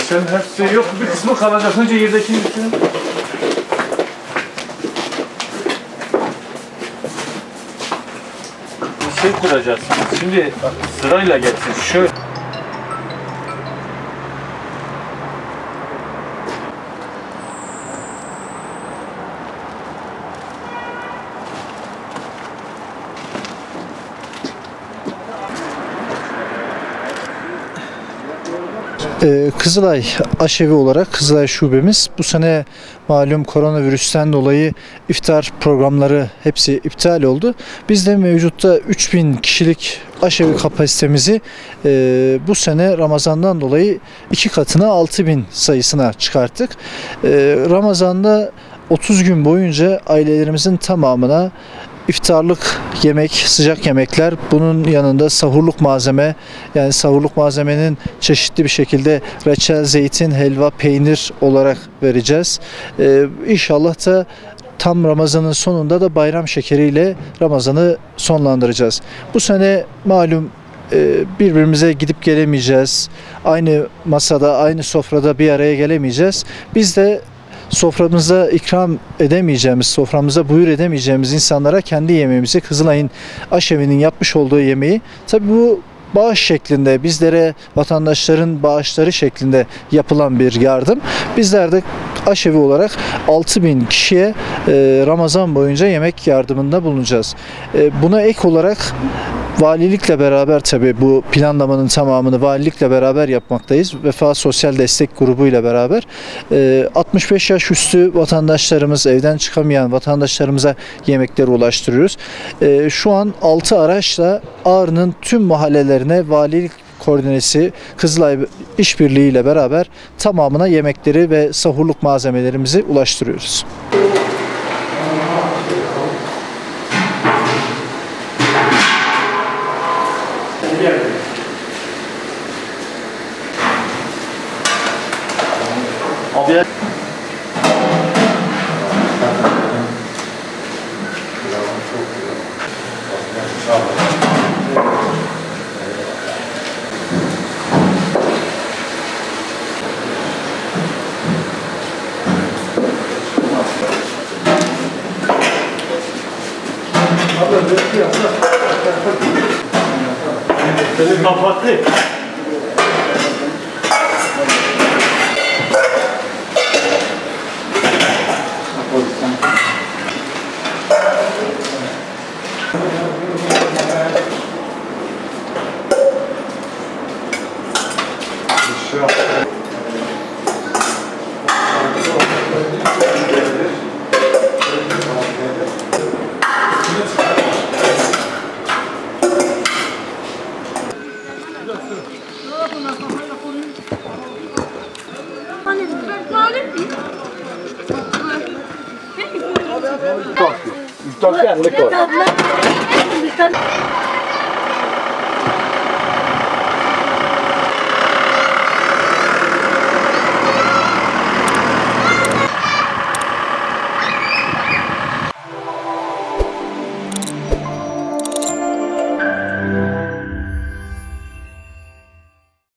İşlerin hepsi yok. Bir kısmı kalacak. Önce yerdekini bitirin. Bir şey kuracaksınız. Şimdi sırayla geçsin. Şöyle. Kızılay Aşevi olarak Kızılay Şubemiz bu sene malum koronavirüsten dolayı iftar programları hepsi iptal oldu. Biz de mevcutta 3000 kişilik aşevi kapasitemizi bu sene Ramazan'dan dolayı 2 katına 6000 sayısına çıkarttık. Ramazan'da 30 gün boyunca ailelerimizin tamamına İftarlık yemek, sıcak yemekler, bunun yanında sahurluk malzeme, yani sahurluk malzemenin çeşitli bir şekilde reçel, zeytin, helva, peynir olarak vereceğiz. İnşallah da tam Ramazan'ın sonunda da bayram şekeriyle Ramazan'ı sonlandıracağız. Bu sene malum birbirimize gidip gelemeyeceğiz. Aynı masada, aynı sofrada bir araya gelemeyeceğiz. Biz de soframıza ikram edemeyeceğimiz, soframıza buyur edemeyeceğimiz insanlara kendi yemeğimizi, Kızılay'ın aşevinin yapmış olduğu yemeği, tabii bu bağış şeklinde, bizlere vatandaşların bağışları şeklinde yapılan bir yardım. Bizler de aşevi olarak 6000 kişiye Ramazan boyunca yemek yardımında bulunacağız. Buna ek olarak valilikle beraber, tabii bu planlamanın tamamını valilikle beraber yapmaktayız. Vefa Sosyal Destek Grubu ile beraber 65 yaş üstü vatandaşlarımız, evden çıkamayan vatandaşlarımıza yemekleri ulaştırıyoruz. Şu an 6 araçla Ağrı'nın tüm mahallelerine valilik koordinesi Kızılay İşbirliği ile beraber tamamına yemekleri ve sahurluk malzemelerimizi ulaştırıyoruz. Abi seni kapattı. Çok güzel.